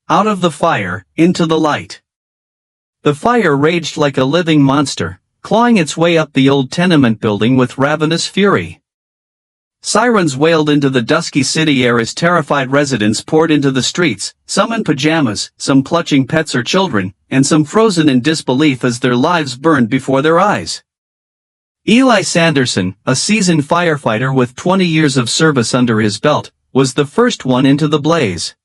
out of the fire, into the light. The fire raged like a living monster, clawing its way up the old tenement building with ravenous fury. Sirens wailed into the dusky city air as terrified residents poured into the streets, some in pajamas, some clutching pets or children, and some frozen in disbelief as their lives burned before their eyes. Eli Sanderson, a seasoned firefighter with 20 years of service under his belt, was the first one into the blaze.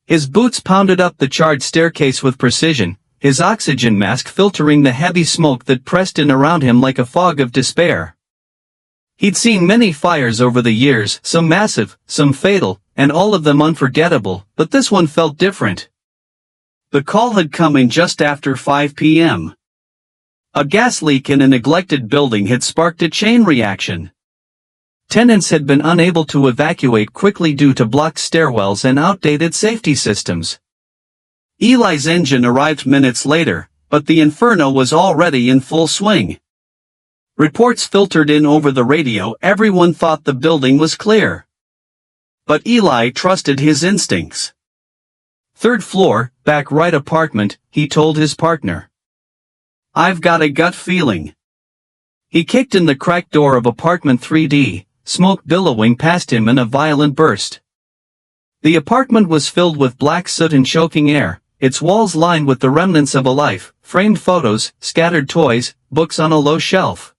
His boots pounded up the charred staircase with precision, his oxygen mask filtering the heavy smoke that pressed in around him like a fog of despair. He'd seen many fires over the years, some massive, some fatal, and all of them unforgettable, but this one felt different. The call had come in just after 5 p.m. A gas leak in a neglected building had sparked a chain reaction. Tenants had been unable to evacuate quickly due to blocked stairwells and outdated safety systems. Eli's engine arrived minutes later, but the inferno was already in full swing. Reports filtered in over the radio. Everyone thought the building was clear. But Eli trusted his instincts. "Third floor, back right apartment," he told his partner. "I've got a gut feeling." He kicked in the cracked door of apartment 3D, smoke billowing past him in a violent burst. The apartment was filled with black soot and choking air, its walls lined with the remnants of a life, framed photos, scattered toys, books on a low shelf.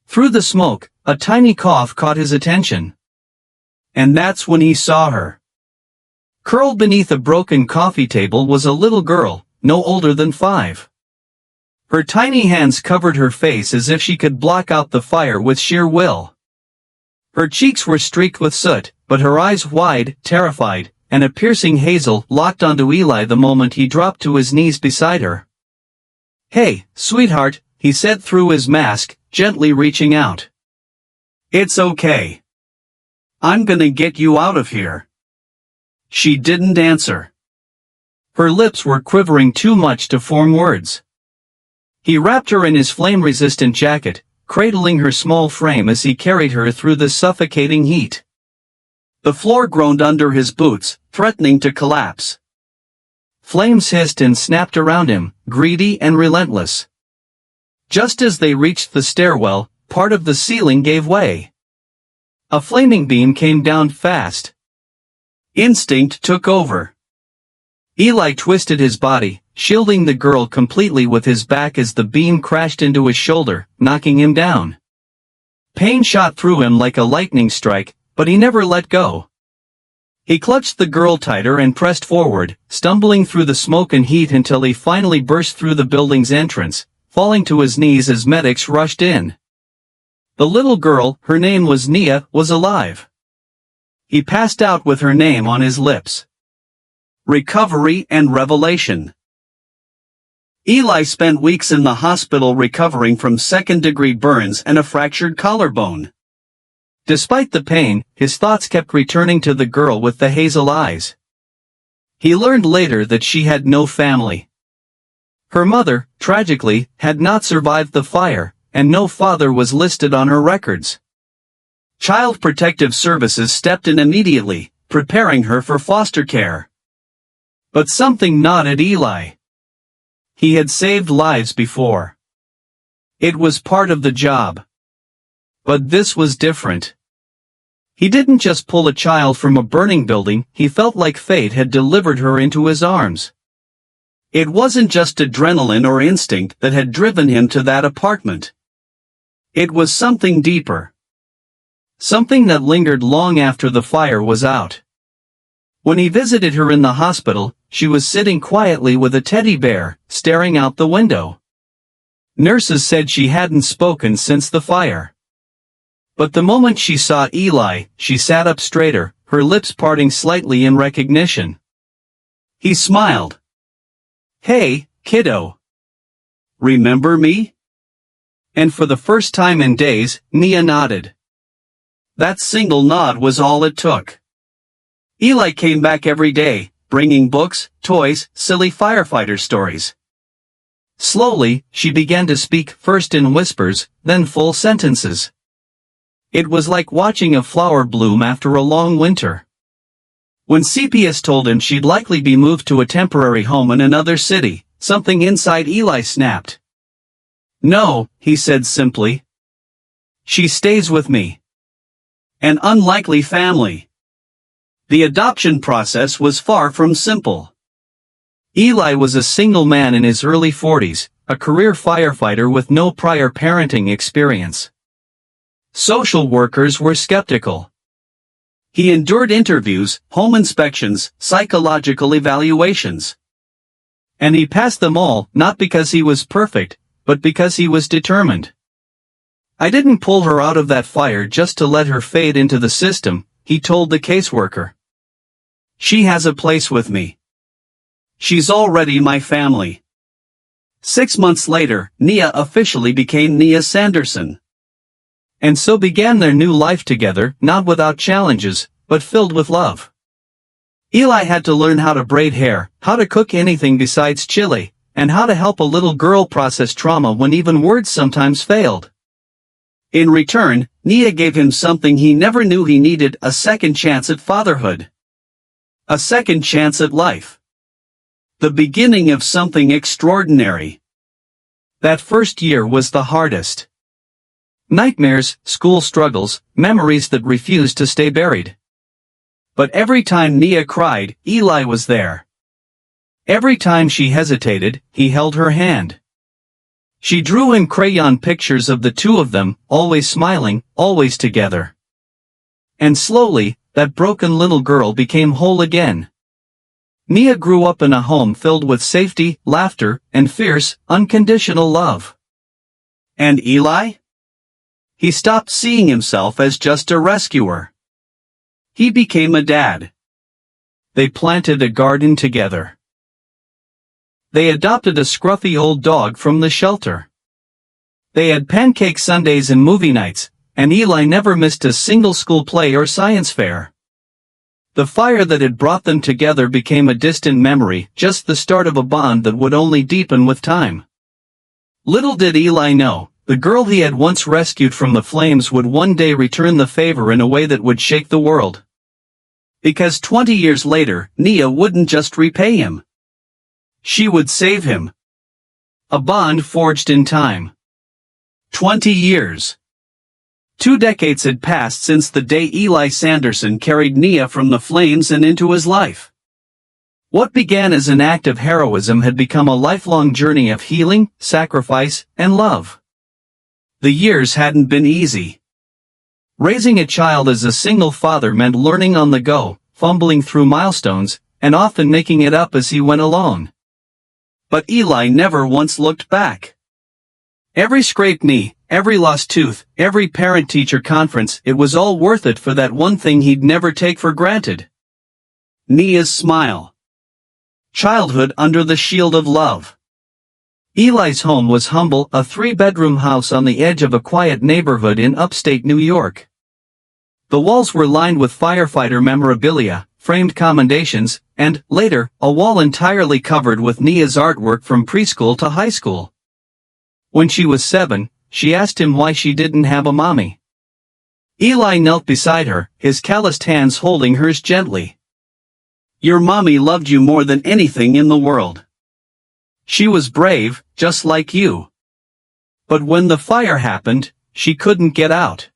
Through the smoke, a tiny cough caught his attention. And that's when he saw her. Curled beneath a broken coffee table was a little girl, no older than 5. Her tiny hands covered her face as if she could block out the fire with sheer will. Her cheeks were streaked with soot, but her eyes wide, terrified, and a piercing hazel locked onto Eli the moment he dropped to his knees beside her. "Hey, sweetheart," he said through his mask, gently reaching out. "It's okay. I'm gonna get you out of here." She didn't answer. Her lips were quivering too much to form words. He wrapped her in his flame-resistant jacket, cradling her small frame as he carried her through the suffocating heat. The floor groaned under his boots, threatening to collapse. Flames hissed and snapped around him, greedy and relentless. Just as they reached the stairwell, part of the ceiling gave way. A flaming beam came down fast. Instinct took over. Eli twisted his body, shielding the girl completely with his back as the beam crashed into his shoulder, knocking him down. Pain shot through him like a lightning strike, but he never let go. He clutched the girl tighter and pressed forward, stumbling through the smoke and heat until he finally burst through the building's entrance, falling to his knees as medics rushed in. The little girl, her name was Nia, was alive. He passed out with her name on his lips. Recovery and revelation. Eli spent weeks in the hospital recovering from second-degree burns and a fractured collarbone. Despite the pain, his thoughts kept returning to the girl with the hazel eyes. He learned later that she had no family. Her mother, tragically, had not survived the fire, and no father was listed on her records. Child Protective Services stepped in immediately, preparing her for foster care. But something gnawed at Eli. He had saved lives before. It was part of the job. But this was different. He didn't just pull a child from a burning building, he felt like fate had delivered her into his arms. It wasn't just adrenaline or instinct that had driven him to that apartment. It was something deeper. Something that lingered long after the fire was out. When he visited her in the hospital, she was sitting quietly with a teddy bear, staring out the window. Nurses said she hadn't spoken since the fire. But the moment she saw Eli, she sat up straighter, her lips parting slightly in recognition. He smiled. "Hey, kiddo. Remember me?" And for the first time in days, Nia nodded. That single nod was all it took. Eli came back every day, bringing books, toys, silly firefighter stories. Slowly, she began to speak first in whispers, then full sentences. It was like watching a flower bloom after a long winter. When CPS told him she'd likely be moved to a temporary home in another city, something inside Eli snapped. "No," he said simply. "She stays with me." An unlikely family. The adoption process was far from simple. Eli was a single man in his early 40s, a career firefighter with no prior parenting experience. Social workers were skeptical. He endured interviews, home inspections, psychological evaluations. And he passed them all, not because he was perfect, but because he was determined. "I didn't pull her out of that fire just to let her fade into the system," he told the caseworker. "She has a place with me. She's already my family." 6 months later, Nia officially became Nia Sanderson. And so began their new life together, not without challenges, but filled with love. Eli had to learn how to braid hair, how to cook anything besides chili, and how to help a little girl process trauma when even words sometimes failed. In return, Nia gave him something he never knew he needed: a second chance at fatherhood. A second chance at life. The beginning of something extraordinary. That first year was the hardest. Nightmares, school struggles, memories that refused to stay buried. But every time Nia cried, Eli was there. Every time she hesitated, he held her hand. She drew in crayon pictures of the two of them, always smiling, always together. And slowly, that broken little girl became whole again. Nia grew up in a home filled with safety, laughter, and fierce, unconditional love. And Eli? He stopped seeing himself as just a rescuer. He became a dad. They planted a garden together. They adopted a scruffy old dog from the shelter. They had pancake Sundays and movie nights, and Eli never missed a single school play or science fair. The fire that had brought them together became a distant memory, just the start of a bond that would only deepen with time. Little did Eli know, the girl he had once rescued from the flames would one day return the favor in a way that would shake the world. Because 20 years later, Nia wouldn't just repay him. She would save him. A bond forged in time. 20 years. 2 decades had passed since the day Eli Sanderson carried Nia from the flames and into his life. What began as an act of heroism had become a lifelong journey of healing, sacrifice, and love. The years hadn't been easy. Raising a child as a single father meant learning on the go, fumbling through milestones, and often making it up as he went alone. But Eli never once looked back. Every scraped knee, every lost tooth, every parent-teacher conference, it was all worth it for that one thing he'd never take for granted. Nia's smile. Childhood under the shield of love. Eli's home was humble, a 3-bedroom house on the edge of a quiet neighborhood in upstate New York. The walls were lined with firefighter memorabilia, framed commendations, and, later, a wall entirely covered with Nia's artwork from preschool to high school. When she was 7, she asked him why she didn't have a mommy. Eli knelt beside her, his calloused hands holding hers gently. "Your mommy loved you more than anything in the world. She was brave, just like you. But when the fire happened, she couldn't get out.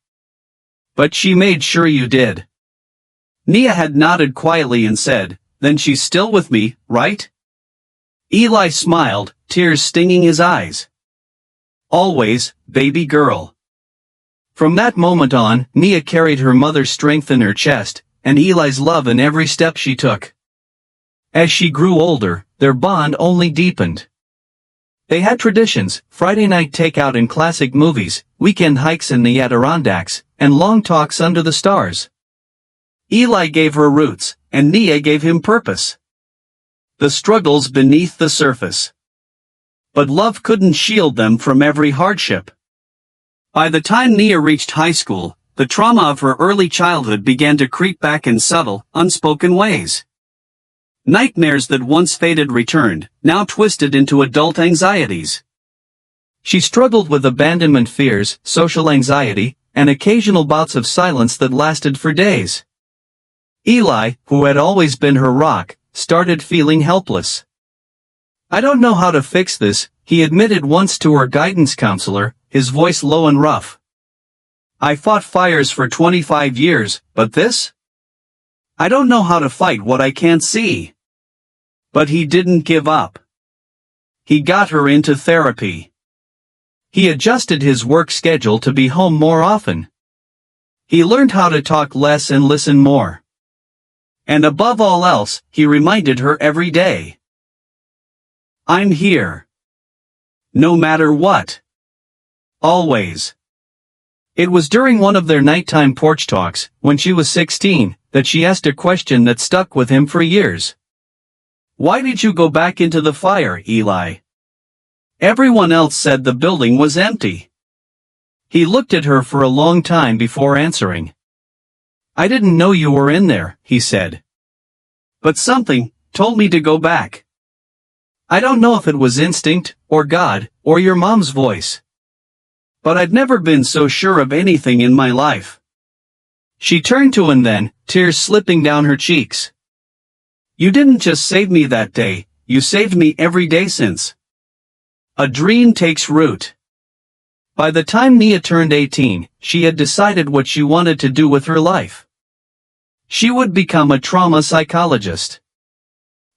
But she made sure you did." Nia had nodded quietly and said, "Then she's still with me, right?" Eli smiled, tears stinging his eyes. "Always, baby girl." From that moment on, Nia carried her mother's strength in her chest, and Eli's love in every step she took. As she grew older, their bond only deepened. They had traditions: Friday night takeout and classic movies, weekend hikes in the Adirondacks, and long talks under the stars. Eli gave her roots, and Nia gave him purpose. The struggles beneath the surface. But love couldn't shield them from every hardship. By the time Nia reached high school, the trauma of her early childhood began to creep back in subtle, unspoken ways. Nightmares that once faded returned, now twisted into adult anxieties. She struggled with abandonment fears, social anxiety, and occasional bouts of silence that lasted for days. Eli, who had always been her rock, started feeling helpless. "I don't know how to fix this," he admitted once to her guidance counselor, his voice low and rough. "I fought fires for 25 years, but this? I don't know how to fight what I can't see." But he didn't give up. He got her into therapy. He adjusted his work schedule to be home more often. He learned how to talk less and listen more. And above all else, he reminded her every day, "I'm here. No matter what. Always." It was during one of their nighttime porch talks, when she was 16, that she asked a question that stuck with him for years. "Why did you go back into the fire, Eli? Everyone else said the building was empty." He looked at her for a long time before answering. "I didn't know you were in there," he said. "But something told me to go back. I don't know if it was instinct, or God, or your mom's voice. But I'd never been so sure of anything in my life." She turned to him then, tears slipping down her cheeks. "You didn't just save me that day, you saved me every day since." A dream takes root. By the time Nia turned 18, she had decided what she wanted to do with her life. She would become a trauma psychologist.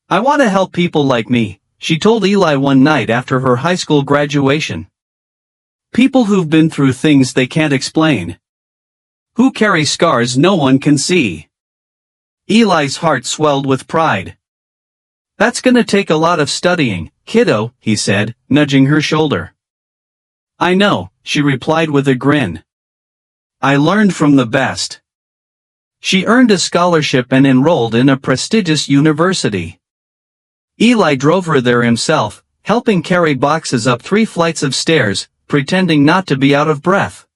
"I want to help people like me," she told Eli one night after her high school graduation. "People who've been through things they can't explain. Who carry scars no one can see." Eli's heart swelled with pride. "That's gonna take a lot of studying, kiddo," he said, nudging her shoulder. "I know," she replied with a grin. "I learned from the best." She earned a scholarship and enrolled in a prestigious university. Eli drove her there himself, helping carry boxes up 3 flights of stairs, pretending not to be out of breath.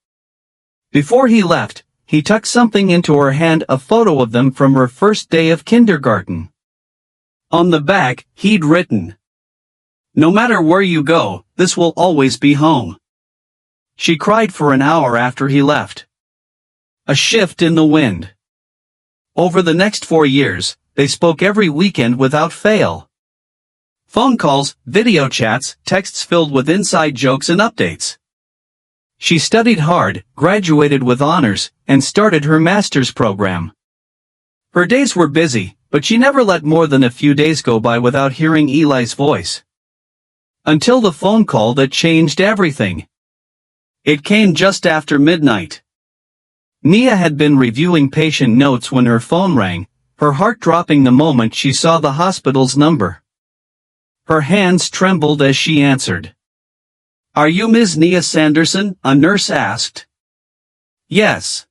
Before he left, he tucked something into her hand, a photo of them from her first day of kindergarten. On the back, he'd written, "No matter where you go, this will always be home." She cried for an hour after he left. A shift in the wind. Over the next 4 years, they spoke every weekend without fail. Phone calls, video chats, texts filled with inside jokes and updates. She studied hard, graduated with honors, and started her master's program. Her days were busy, but she never let more than a few days go by without hearing Eli's voice. Until the phone call that changed everything. It came just after midnight. Nia had been reviewing patient notes when her phone rang, her heart dropping the moment she saw the hospital's number. Her hands trembled as she answered. "Are you Ms. Nia Sanderson?" a nurse asked. "Yes."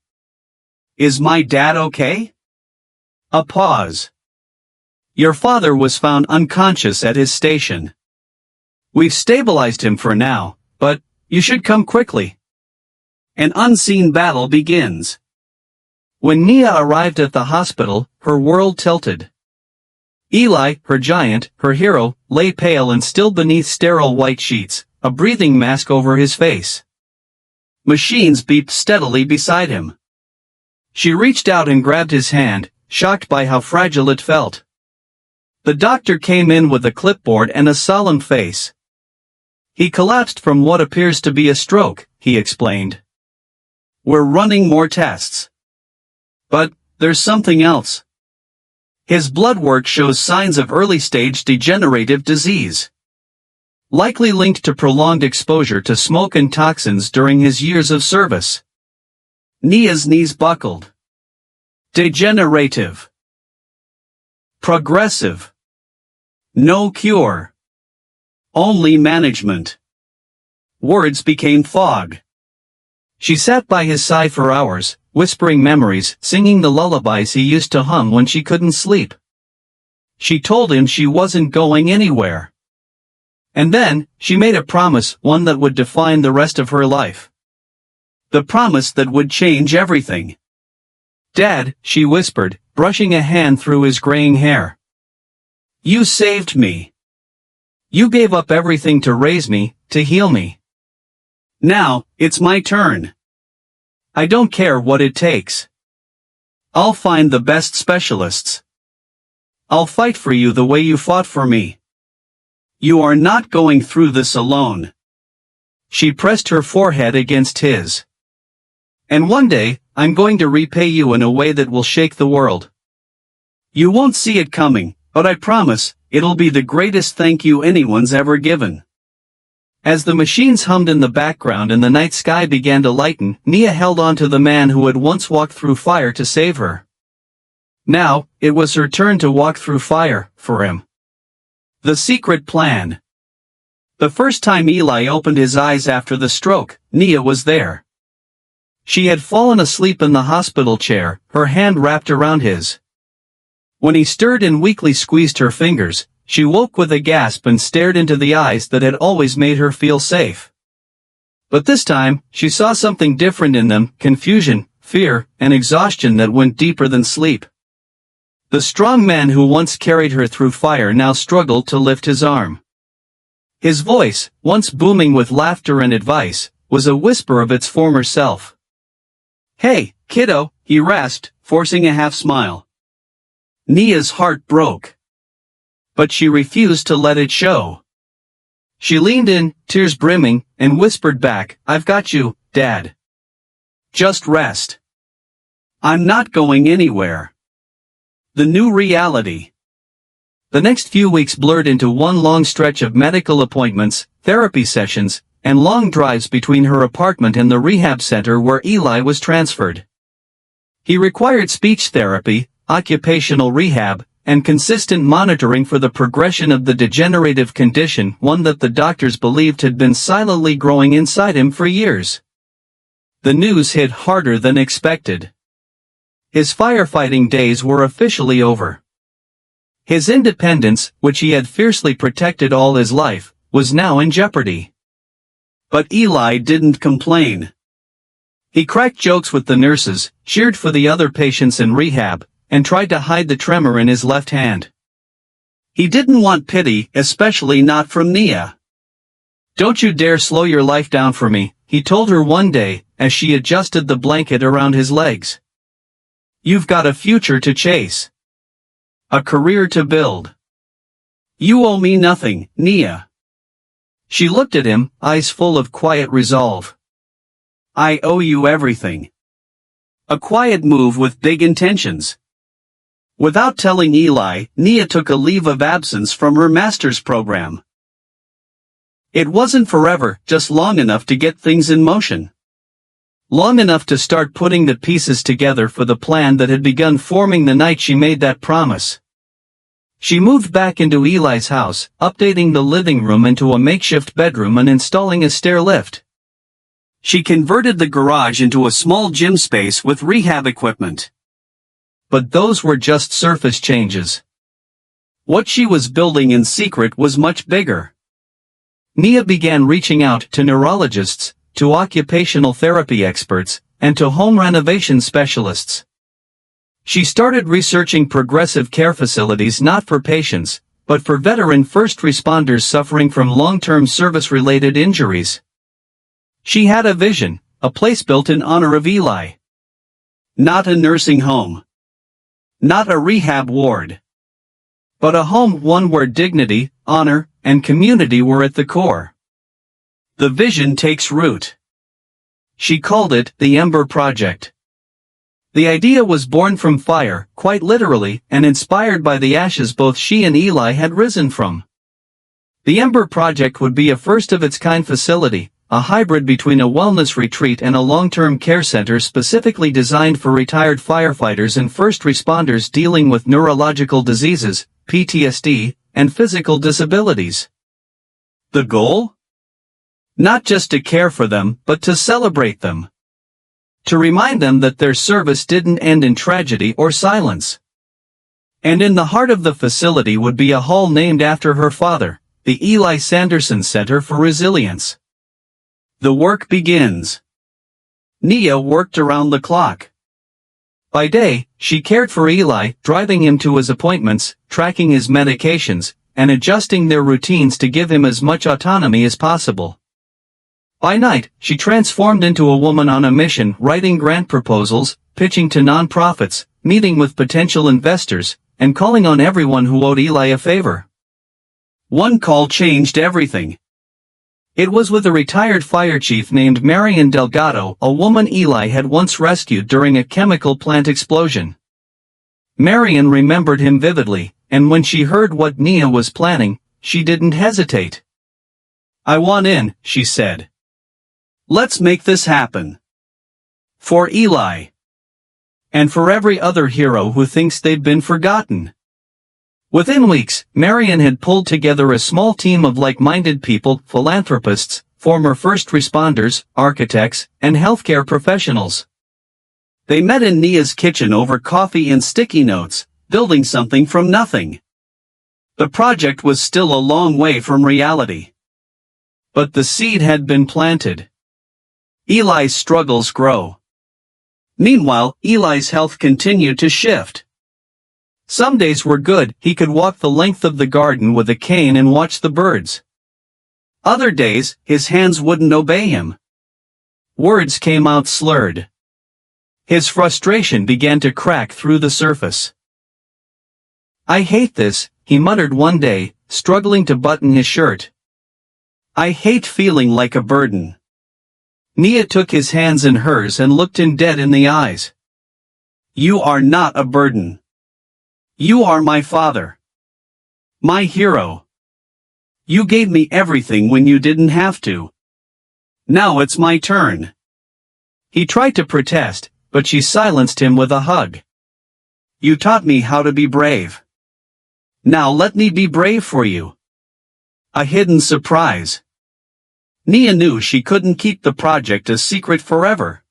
"Is my dad okay?" A pause. "Your father was found unconscious at his station. We've stabilized him for now, but you should come quickly. An unseen battle begins." When Nia arrived at the hospital, her world tilted. Eli, her giant, her hero, lay pale and still beneath sterile white sheets, a breathing mask over his face. Machines beeped steadily beside him. She reached out and grabbed his hand, shocked by how fragile it felt. The doctor came in with a clipboard and a solemn face. "He collapsed from what appears to be a stroke," he explained. "We're running more tests. But there's something else. His blood work shows signs of early-stage degenerative disease. Likely linked to prolonged exposure to smoke and toxins during his years of service." Nia's knees buckled. Degenerative. Progressive. No cure. Only management. Words became fog. She sat by his side for hours, whispering memories, singing the lullabies he used to hum when she couldn't sleep. She told him she wasn't going anywhere. And then, she made a promise, one that would define the rest of her life. The promise that would change everything. "Dad," she whispered, brushing a hand through his graying hair. "You saved me. You gave up everything to raise me, to heal me. Now, it's my turn. I don't care what it takes. I'll find the best specialists. I'll fight for you the way you fought for me. You are not going through this alone. She pressed her forehead against his. And one day, I'm going to repay you in a way that will shake the world. You won't see it coming, but I promise, it'll be the greatest thank you anyone's ever given. As the machines hummed in the background and the night sky began to lighten, Nia held on to the man who had once walked through fire to save her. Now, it was her turn to walk through fire, for him. The secret plan. The first time Eli opened his eyes after the stroke, Nia was there. She had fallen asleep in the hospital chair, her hand wrapped around his. When he stirred and weakly squeezed her fingers, she woke with a gasp and stared into the eyes that had always made her feel safe. But this time, she saw something different in them, confusion, fear, and exhaustion that went deeper than sleep. The strong man who once carried her through fire now struggled to lift his arm. His voice, once booming with laughter and advice, was a whisper of its former self. "Hey, kiddo," he rasped, forcing a half-smile. Nia's heart broke. But she refused to let it show. She leaned in, tears brimming, and whispered back, "I've got you, Dad. Just rest. I'm not going anywhere." The new reality. The next few weeks blurred into one long stretch of medical appointments, therapy sessions, and long drives between her apartment and the rehab center where Eli was transferred. He required speech therapy, occupational rehab, and consistent monitoring for the progression of the degenerative condition, one that the doctors believed had been silently growing inside him for years. The news hit harder than expected. His firefighting days were officially over. His independence, which he had fiercely protected all his life, was now in jeopardy. But Eli didn't complain. He cracked jokes with the nurses, cheered for the other patients in rehab, and tried to hide the tremor in his left hand. He didn't want pity, especially not from Nia. "Don't you dare slow your life down for me," he told her one day, as she adjusted the blanket around his legs. "You've got a future to chase. A career to build. You owe me nothing, Nia." She looked at him, eyes full of quiet resolve. "I owe you everything." A quiet move with big intentions. Without telling Eli, Nia took a leave of absence from her master's program. It wasn't forever, just long enough to get things in motion. Long enough to start putting the pieces together for the plan that had begun forming the night she made that promise. She moved back into Eli's house, updating the living room into a makeshift bedroom and installing a stair lift. She converted the garage into a small gym space with rehab equipment. But those were just surface changes. What she was building in secret was much bigger. Nia began reaching out to neurologists, to occupational therapy experts, and to home renovation specialists. She started researching progressive care facilities not for patients, but for veteran first responders suffering from long-term service-related injuries. She had a vision, a place built in honor of Eli. Not a nursing home. Not a rehab ward. But a home, one where dignity, honor, and community were at the core. The vision takes root. She called it the Ember Project. The idea was born from fire, quite literally, and inspired by the ashes both she and Eli had risen from. The Ember Project would be a first-of-its-kind facility, a hybrid between a wellness retreat and a long-term care center specifically designed for retired firefighters and first responders dealing with neurological diseases, PTSD, and physical disabilities. The goal? Not just to care for them, but to celebrate them. To remind them that their service didn't end in tragedy or silence. And in the heart of the facility would be a hall named after her father, the Eli Sanderson Center for Resilience. The work begins. Nia worked around the clock. By day, she cared for Eli, driving him to his appointments, tracking his medications, and adjusting their routines to give him as much autonomy as possible. By night, she transformed into a woman on a mission, writing grant proposals, pitching to nonprofits, meeting with potential investors, and calling on everyone who owed Eli a favor. One call changed everything. It was with a retired fire chief named Marian Delgado, a woman Eli had once rescued during a chemical plant explosion. Marian remembered him vividly, and when she heard what Nia was planning, she didn't hesitate. "I want in," she said. "Let's make this happen. For Eli. And for every other hero who thinks they've been forgotten." Within weeks, Marian had pulled together a small team of like-minded people, philanthropists, former first responders, architects, and healthcare professionals. They met in Nia's kitchen over coffee and sticky notes, building something from nothing. The project was still a long way from reality. But the seed had been planted. Eli's struggles grow. Meanwhile, Eli's health continued to shift. Some days were good, he could walk the length of the garden with a cane and watch the birds. Other days, his hands wouldn't obey him. Words came out slurred. His frustration began to crack through the surface. "I hate this," he muttered one day, struggling to button his shirt. "I hate feeling like a burden." Nia took his hands in hers and looked him dead in the eyes. "You are not a burden. You are my father. My hero. You gave me everything when you didn't have to. Now it's my turn." He tried to protest, but she silenced him with a hug. "You taught me how to be brave. Now let me be brave for you." A hidden surprise. Nia knew she couldn't keep the project a secret forever.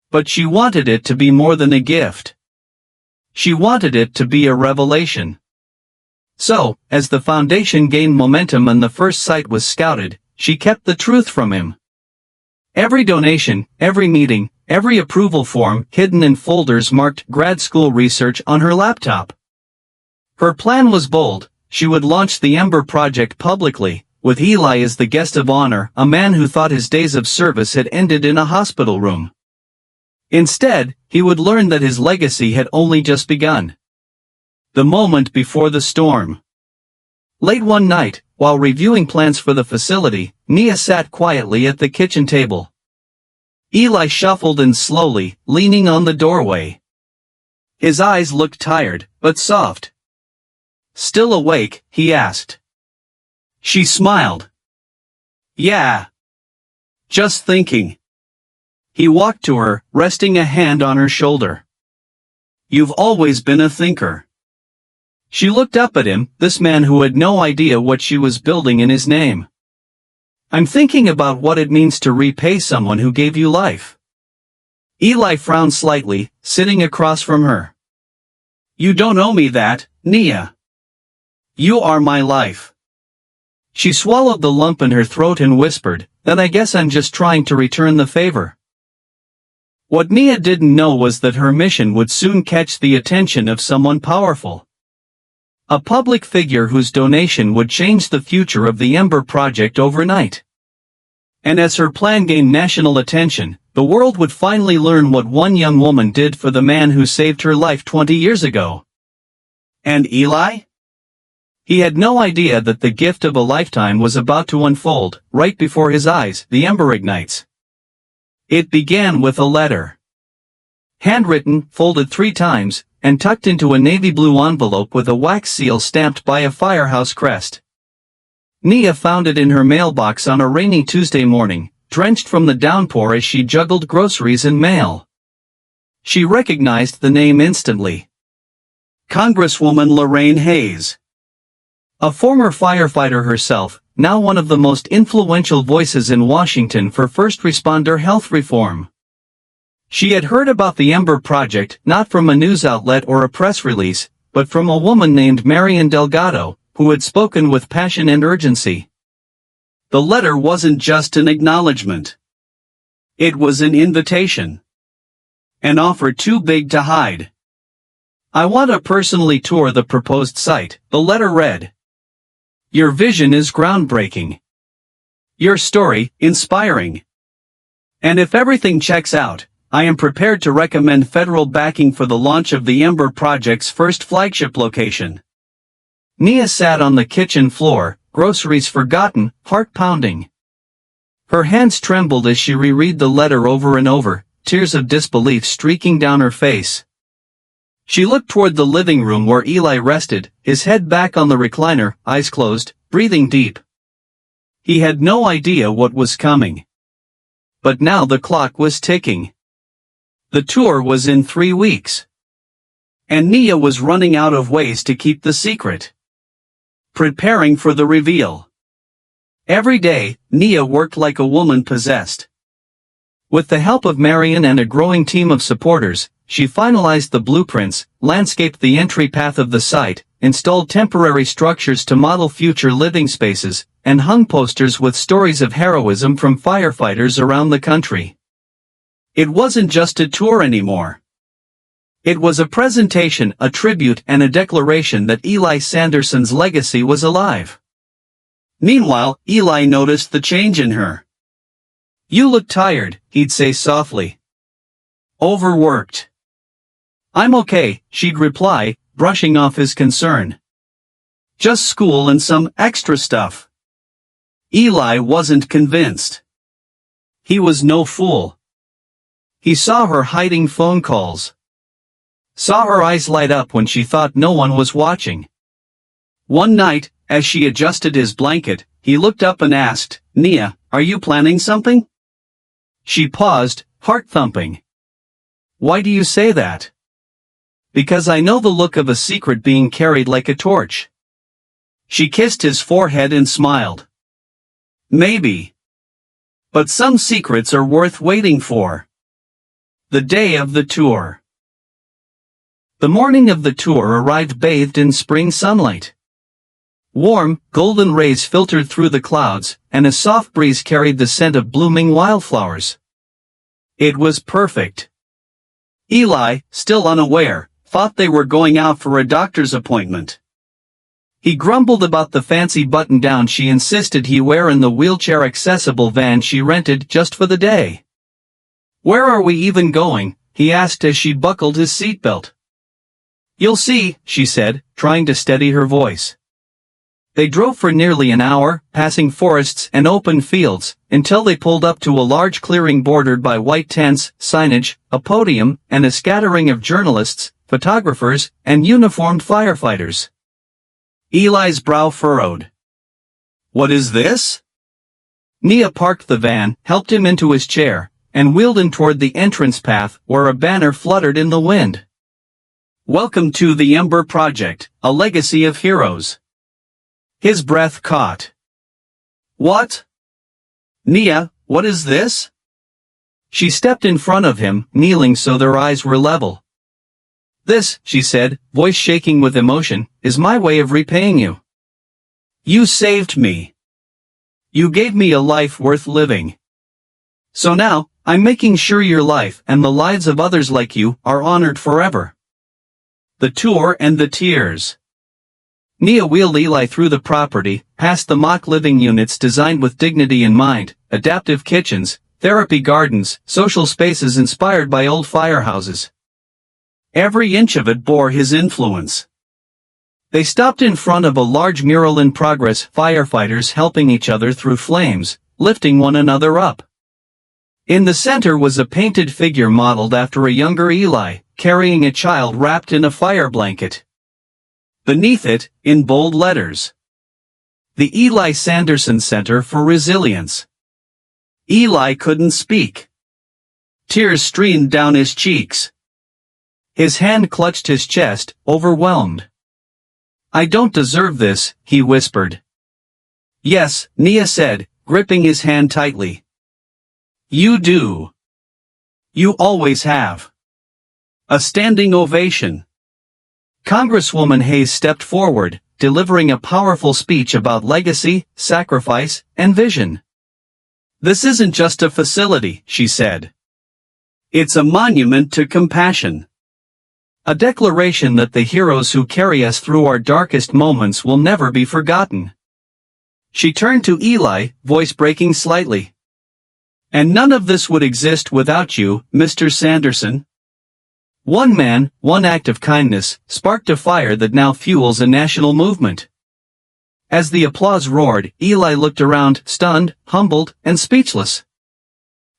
But she wanted it to be more than a gift. She wanted it to be a revelation. So, as the foundation gained momentum and the first site was scouted, she kept the truth from him. Every donation, every meeting, every approval form hidden in folders marked grad school research on her laptop. Her plan was bold. She would launch the Ember Project publicly, with Eli as the guest of honor, a man who thought his days of service had ended in a hospital room. Instead, he would learn that his legacy had only just begun. The moment before the storm. Late one night, while reviewing plans for the facility, Nia sat quietly at the kitchen table. Eli shuffled in slowly, leaning on the doorway. His eyes looked tired, but soft. "Still awake?" he asked. She smiled. "Yeah. Just thinking." He walked to her, resting a hand on her shoulder. "You've always been a thinker." She looked up at him, this man who had no idea what she was building in his name. "I'm thinking about what it means to repay someone who gave you life." Eli frowned slightly, sitting across from her. "You don't owe me that, Nia. You are my life." She swallowed the lump in her throat and whispered, "Then I guess I'm just trying to return the favor." What Nia didn't know was that her mission would soon catch the attention of someone powerful. A public figure whose donation would change the future of the Ember Project overnight. And as her plan gained national attention, the world would finally learn what one young woman did for the man who saved her life 20 years ago. And Eli? He had no idea that the gift of a lifetime was about to unfold. Right before his eyes, the ember ignites. It began with a letter. Handwritten, folded 3 times, and tucked into a navy blue envelope with a wax seal stamped by a firehouse crest. Nia found it in her mailbox on a rainy Tuesday morning, drenched from the downpour as she juggled groceries and mail. She recognized the name instantly. Congresswoman Lorraine Hayes. A former firefighter herself, now one of the most influential voices in Washington for first responder health reform. She had heard about the Ember Project not from a news outlet or a press release, but from a woman named Marian Delgado, who had spoken with passion and urgency. The letter wasn't just an acknowledgement. It was an invitation. An offer too big to hide. "I want to personally tour the proposed site," the letter read. "Your vision is groundbreaking. Your story, inspiring. And if everything checks out, I am prepared to recommend federal backing for the launch of the Ember Project's first flagship location. Nia sat on the kitchen floor, groceries forgotten, heart pounding. Her hands trembled as she reread the letter over and over, tears of disbelief streaking down her face. She looked toward the living room where Eli rested, his head back on the recliner, eyes closed, breathing deep. He had no idea what was coming. But now the clock was ticking. The tour was in 3 weeks. And Nia was running out of ways to keep the secret. Preparing for the reveal. Every day, Nia worked like a woman possessed. With the help of Marion and a growing team of supporters, she finalized the blueprints, landscaped the entry path of the site, installed temporary structures to model future living spaces, and hung posters with stories of heroism from firefighters around the country. It wasn't just a tour anymore. It was a presentation, a tribute, and a declaration that Eli Sanderson's legacy was alive. Meanwhile, Eli noticed the change in her. "You look tired," he'd say softly. "Overworked." "I'm okay," she'd reply, brushing off his concern. "Just school and some extra stuff." Eli wasn't convinced. He was no fool. He saw her hiding phone calls. Saw her eyes light up when she thought no one was watching. One night, as she adjusted his blanket, he looked up and asked, "Nia, are you planning something?" She paused, heart thumping. "Why do you say that?" "Because I know the look of a secret being carried like a torch." She kissed his forehead and smiled. "Maybe. But some secrets are worth waiting for." The day of the tour. The morning of the tour arrived bathed in spring sunlight. Warm, golden rays filtered through the clouds, and a soft breeze carried the scent of blooming wildflowers. It was perfect. Eli, still unaware, thought they were going out for a doctor's appointment. He grumbled about the fancy button-down she insisted he wear in the wheelchair-accessible van she rented just for the day. "Where are we even going?" he asked as she buckled his seatbelt. "You'll see," she said, trying to steady her voice. They drove for nearly an hour, passing forests and open fields, until they pulled up to a large clearing bordered by white tents, signage, a podium, and a scattering of journalists, photographers, and uniformed firefighters. Eli's brow furrowed. "What is this?" Nia parked the van, helped him into his chair, and wheeled him toward the entrance path where a banner fluttered in the wind. "Welcome to the Ember Project, a legacy of heroes." His breath caught. "What? Nia, what is this?" She stepped in front of him, kneeling so their eyes were level. "This," she said, voice shaking with emotion, "is my way of repaying you. You saved me. You gave me a life worth living. So now, I'm making sure your life and the lives of others like you are honored forever." The tour and the tears. Nia wheeled Eli through the property, past the mock living units designed with dignity in mind, adaptive kitchens, therapy gardens, social spaces inspired by old firehouses. Every inch of it bore his influence. They stopped in front of a large mural in progress, firefighters helping each other through flames, lifting one another up. In the center was a painted figure modeled after a younger Eli, carrying a child wrapped in a fire blanket. Beneath it, in bold letters, "The Eli Sanderson Center for Resilience." Eli couldn't speak. Tears streamed down his cheeks. His hand clutched his chest, overwhelmed. "I don't deserve this," he whispered. "Yes," Nia said, gripping his hand tightly. "You do. You always have." A standing ovation. Congresswoman Hayes stepped forward, delivering a powerful speech about legacy, sacrifice, and vision. "This isn't just a facility," she said. "It's a monument to compassion. A declaration that the heroes who carry us through our darkest moments will never be forgotten." She turned to Eli, voice breaking slightly. And none of this would exist without you, Mr. Sanderson. One man, one act of kindness, sparked a fire that now fuels a national movement. As the applause roared, Eli looked around, stunned, humbled, and speechless.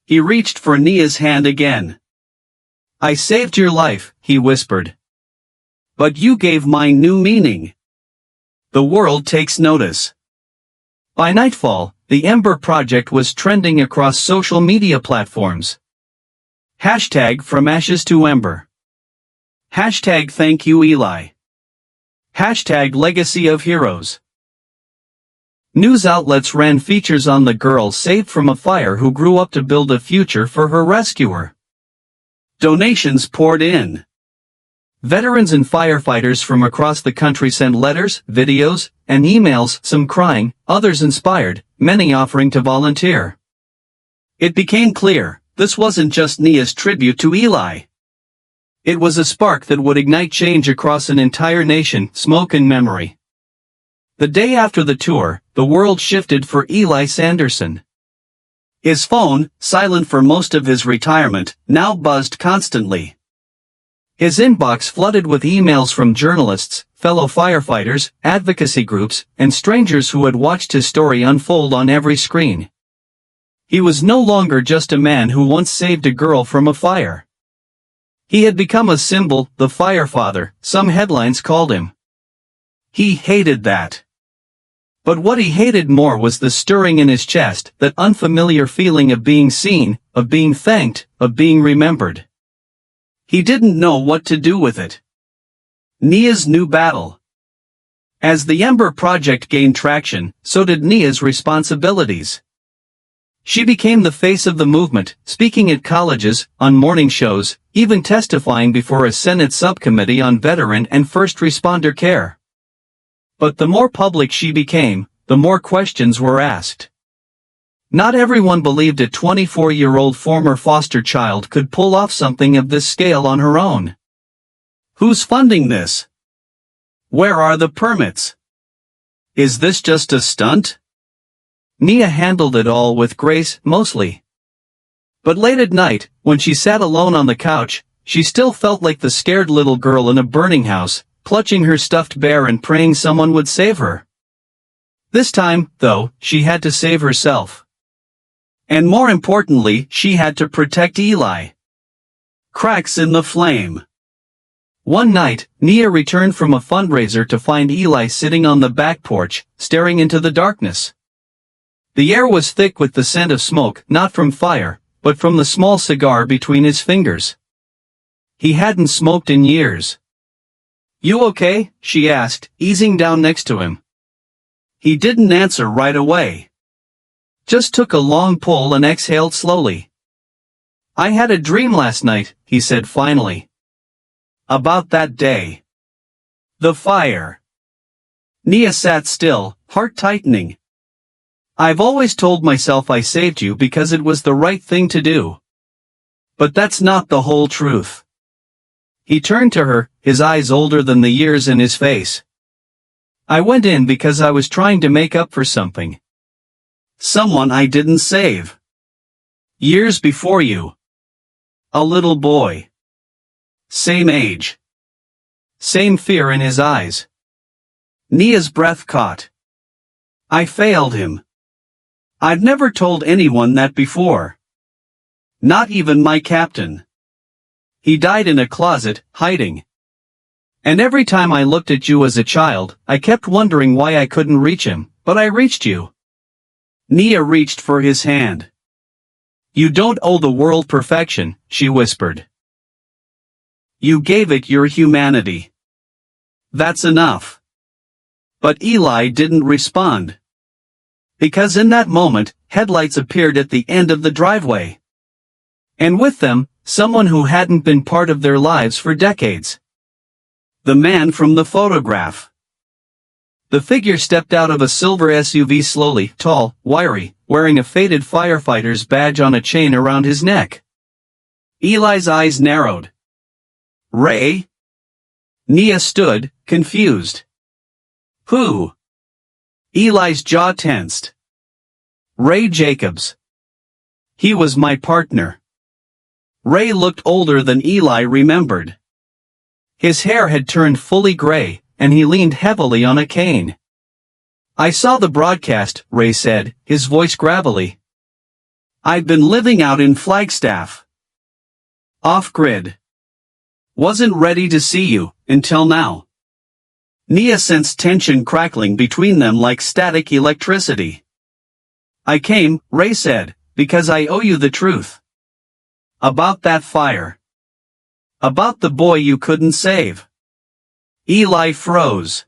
He reached for Nia's hand again. I saved your life, he whispered. But you gave mine new meaning. The world takes notice. By nightfall, the Ember Project was trending across social media platforms. Hashtag from ashes to ember. Hashtag thank you Eli. Hashtag legacy of heroes. News outlets ran features on the girl saved from a fire who grew up to build a future for her rescuer. Donations poured in. Veterans and firefighters from across the country sent letters, videos, and emails, some crying, others inspired, many offering to volunteer. It became clear, this wasn't just Nia's tribute to Eli. It was a spark that would ignite change across an entire nation, smoke and memory. The day after the tour, the world shifted for Eli Sanderson. His phone, silent for most of his retirement, now buzzed constantly. His inbox flooded with emails from journalists, fellow firefighters, advocacy groups, and strangers who had watched his story unfold on every screen. He was no longer just a man who once saved a girl from a fire. He had become a symbol, the Firefather, some headlines called him. He hated that. But what he hated more was the stirring in his chest, that unfamiliar feeling of being seen, of being thanked, of being remembered. He didn't know what to do with it. Nia's new battle. As the Ember Project gained traction, so did Nia's responsibilities. She became the face of the movement, speaking at colleges, on morning shows, even testifying before a Senate subcommittee on veteran and first responder care. But the more public she became, the more questions were asked. Not everyone believed a 24-year-old former foster child could pull off something of this scale on her own. Who's funding this? Where are the permits? Is this just a stunt? Nia handled it all with grace, mostly. But late at night, when she sat alone on the couch, she still felt like the scared little girl in a burning house, clutching her stuffed bear and praying someone would save her. This time, though, she had to save herself. And more importantly, she had to protect Eli. Cracks in the flame. One night, Nia returned from a fundraiser to find Eli sitting on the back porch, staring into the darkness. The air was thick with the scent of smoke, not from fire, but from the small cigar between his fingers. He hadn't smoked in years. You okay? She asked, easing down next to him. He didn't answer right away. Just took a long pull and exhaled slowly. I had a dream last night, he said finally. About that day. The fire. Nia sat still, heart tightening. I've always told myself I saved you because it was the right thing to do. But that's not the whole truth. He turned to her, his eyes older than the years in his face. I went in because I was trying to make up for something. Someone I didn't save. Years before you. A little boy. Same age. Same fear in his eyes. Nia's breath caught. I failed him. I've never told anyone that before. Not even my captain. He died in a closet, hiding. And every time I looked at you as a child, I kept wondering why I couldn't reach him, but I reached you. Nia reached for his hand. You don't owe the world perfection, she whispered. You gave it your humanity. That's enough. But Eli didn't respond. Because in that moment, headlights appeared at the end of the driveway. And with them, someone who hadn't been part of their lives for decades. The man from the photograph. The figure stepped out of a silver SUV slowly, tall, wiry, wearing a faded firefighter's badge on a chain around his neck. Eli's eyes narrowed. Ray? Nia stood, confused. Who? Eli's jaw tensed. Ray Jacobs. He was my partner. Ray looked older than Eli remembered. His hair had turned fully gray, and he leaned heavily on a cane. I saw the broadcast, Ray said, his voice gravelly. I'd been living out in Flagstaff. Off-grid. Wasn't ready to see you, until now. Nia sensed tension crackling between them like static electricity. I came, Ray said, because I owe you the truth. About that fire. About the boy you couldn't save. Eli froze.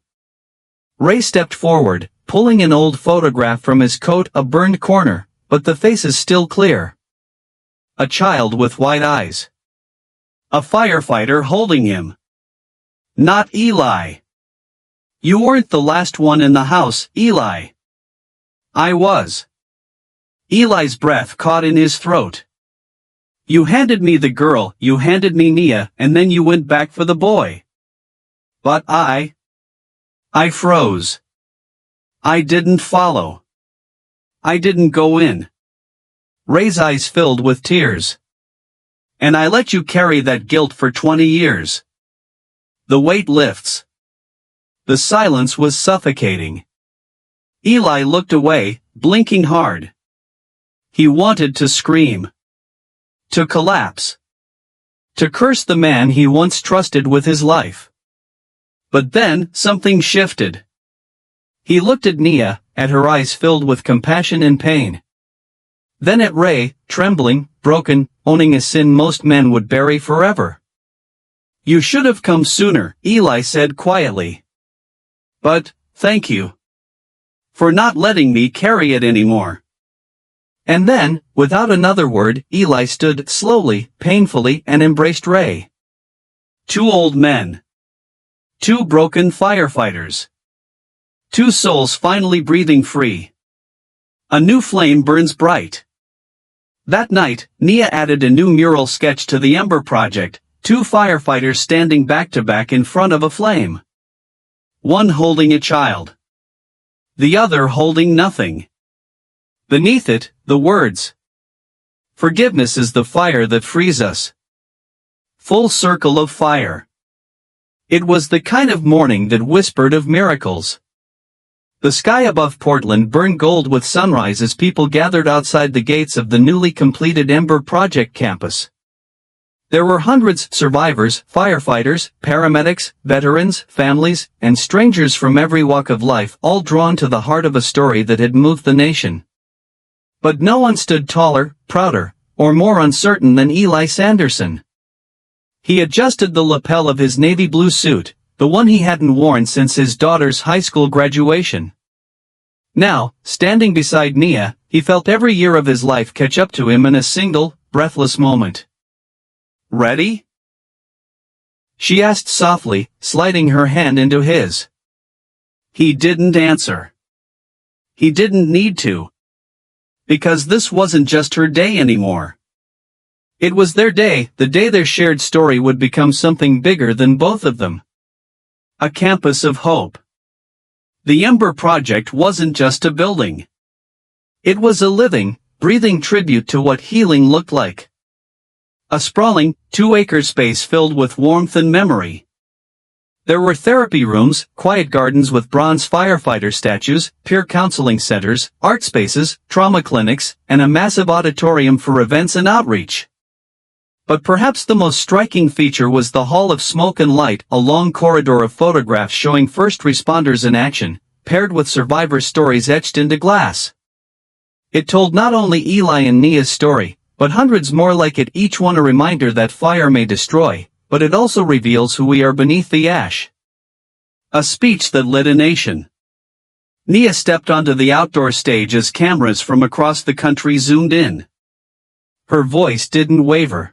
Ray stepped forward, pulling an old photograph from his coat, a burned corner, but the face is still clear. A child with white eyes. A firefighter holding him. Not Eli. You weren't the last one in the house, Eli. I was. Eli's breath caught in his throat. You handed me the girl, you handed me Nia, and then you went back for the boy. But I froze. I didn't follow. I didn't go in. Ray's eyes filled with tears. And I let you carry that guilt for 20 years. The weight lifts. The silence was suffocating. Eli looked away, blinking hard. He wanted to scream. To collapse. To curse the man he once trusted with his life. But then, something shifted. He looked at Nia, at her eyes filled with compassion and pain. Then at Ray, trembling, broken, owning a sin most men would bury forever. You should have come sooner, Eli said quietly. But, thank you. For not letting me carry it anymore. And then, without another word, Eli stood slowly, painfully, and embraced Ray. Two old men. Two broken firefighters. Two souls finally breathing free. A new flame burns bright. That night, Nia added a new mural sketch to the Ember Project, two firefighters standing back to back in front of a flame. One holding a child. The other holding nothing. Beneath it, the words. Forgiveness is the fire that frees us. Full circle of fire. It was the kind of morning that whispered of miracles. The sky above Portland burned gold with sunrise as people gathered outside the gates of the newly completed Ember Project campus. There were hundreds, survivors, firefighters, paramedics, veterans, families, and strangers from every walk of life, all drawn to the heart of a story that had moved the nation. But no one stood taller, prouder, or more uncertain than Eli Sanderson. He adjusted the lapel of his navy blue suit, the one he hadn't worn since his daughter's high school graduation. Now, standing beside Nia, he felt every year of his life catch up to him in a single, breathless moment. Ready? She asked softly, sliding her hand into his. He didn't answer. He didn't need to. Because this wasn't just her day anymore. It was their day, the day their shared story would become something bigger than both of them. A campus of hope. The Ember Project wasn't just a building. It was a living, breathing tribute to what healing looked like. A sprawling, 2-acre space filled with warmth and memory. There were therapy rooms, quiet gardens with bronze firefighter statues, peer counseling centers, art spaces, trauma clinics, and a massive auditorium for events and outreach. But perhaps the most striking feature was the Hall of Smoke and Light, a long corridor of photographs showing first responders in action, paired with survivor stories etched into glass. It told not only Eli and Nia's story, but hundreds more like it, each one a reminder that fire may destroy, but it also reveals who we are beneath the ash. A speech that lit a nation. Nia stepped onto the outdoor stage as cameras from across the country zoomed in. Her voice didn't waver.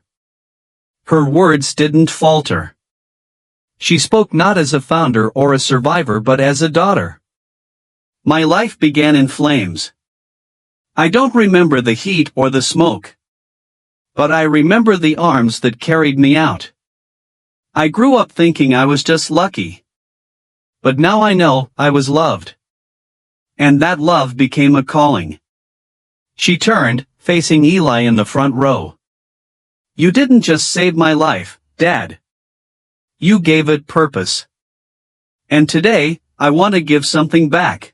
Her words didn't falter. She spoke not as a founder or a survivor but as a daughter. My life began in flames. I don't remember the heat or the smoke. But I remember the arms that carried me out. I grew up thinking I was just lucky. But now I know I was loved. And that love became a calling. She turned, facing Eli in the front row. "You didn't just save my life, Dad. You gave it purpose. And today, I want to give something back."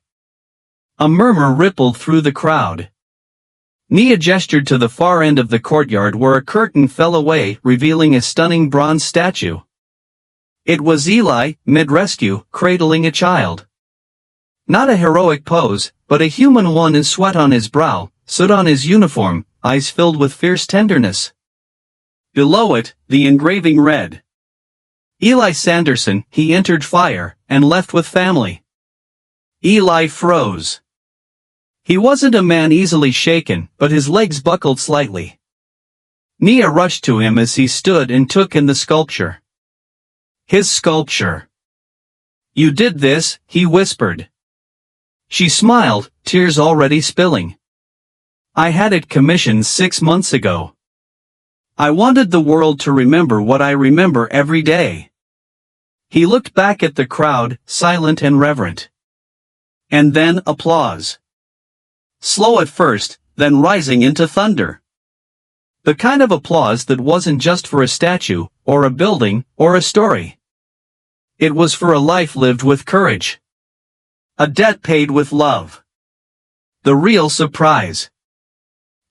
A murmur rippled through the crowd. Nia gestured to the far end of the courtyard where a curtain fell away, revealing a stunning bronze statue. It was Eli, mid-rescue, cradling a child. Not a heroic pose, but a human one, in sweat on his brow, soot on his uniform, eyes filled with fierce tenderness. Below it, the engraving read, "Eli Sanderson, he entered fire, and left with family." Eli froze. He wasn't a man easily shaken, but his legs buckled slightly. Nia rushed to him as he stood and took in the sculpture. His sculpture. "You did this," he whispered. She smiled, tears already spilling. "I had it commissioned 6 months ago. I wanted the world to remember what I remember every day." He looked back at the crowd, silent and reverent. And then applause. Slow at first, then rising into thunder. The kind of applause that wasn't just for a statue, or a building, or a story. It was for a life lived with courage. A debt paid with love. The real surprise.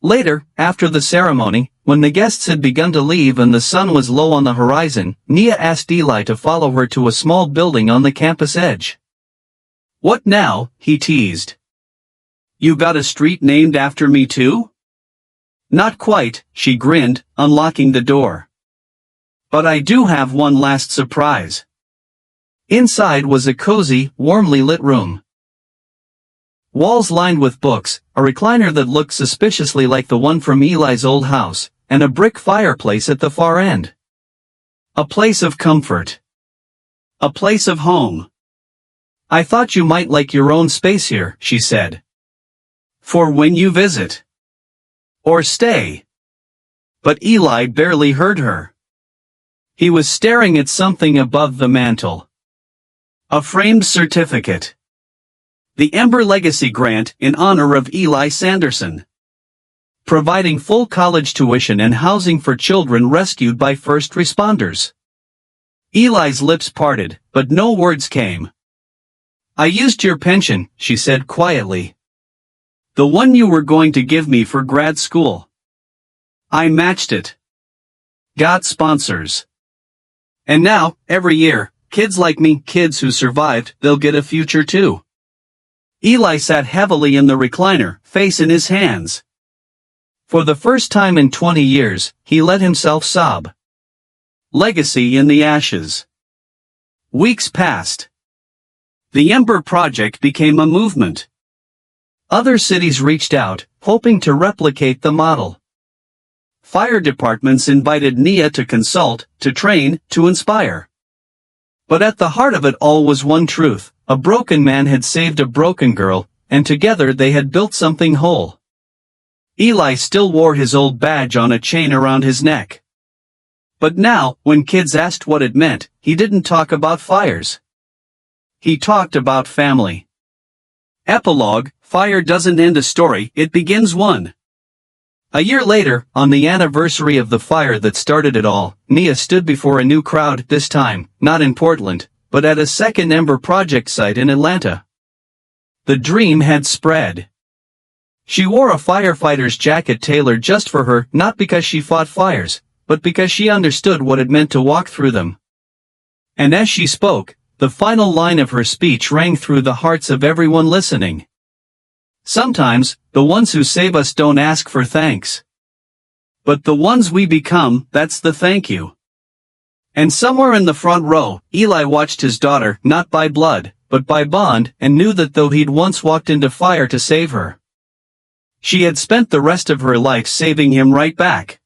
Later, after the ceremony, when the guests had begun to leave and the sun was low on the horizon, Nia asked Eli to follow her to a small building on the campus edge. "What now?" he teased. "You got a street named after me too?" "Not quite," she grinned, unlocking the door. "But I do have one last surprise." Inside was a cozy, warmly lit room. Walls lined with books, a recliner that looked suspiciously like the one from Eli's old house, and a brick fireplace at the far end. A place of comfort. A place of home. "I thought you might like your own space here," she said. "For when you visit. Or stay." But Eli barely heard her. He was staring at something above the mantel. A framed certificate. The Ember Legacy Grant in honor of Eli Sanderson. Providing full college tuition and housing for children rescued by first responders. Eli's lips parted, but no words came. "I used your pension," she said quietly. "The one you were going to give me for grad school. I matched it. Got sponsors. And now, every year, kids like me, kids who survived, they'll get a future too." Eli sat heavily in the recliner, face in his hands. For the first time in 20 years, he let himself sob. Legacy in the ashes. Weeks passed. The Ember Project became a movement. Other cities reached out, hoping to replicate the model. Fire departments invited Nia to consult, to train, to inspire. But at the heart of it all was one truth: a broken man had saved a broken girl, and together they had built something whole. Eli still wore his old badge on a chain around his neck. But now, when kids asked what it meant, he didn't talk about fires. He talked about family. Epilogue: fire doesn't end a story, it begins one. A year later, on the anniversary of the fire that started it all, Nia stood before a new crowd, this time, not in Portland, but at a second Ember Project site in Atlanta. The dream had spread. She wore a firefighter's jacket tailored just for her, not because she fought fires, but because she understood what it meant to walk through them. And as she spoke, the final line of her speech rang through the hearts of everyone listening. Sometimes, the ones who save us don't ask for thanks. But the ones we become, that's the thank you. And somewhere in the front row, Eli watched his daughter, not by blood, but by bond, and knew that though he'd once walked into fire to save her, she had spent the rest of her life saving him right back.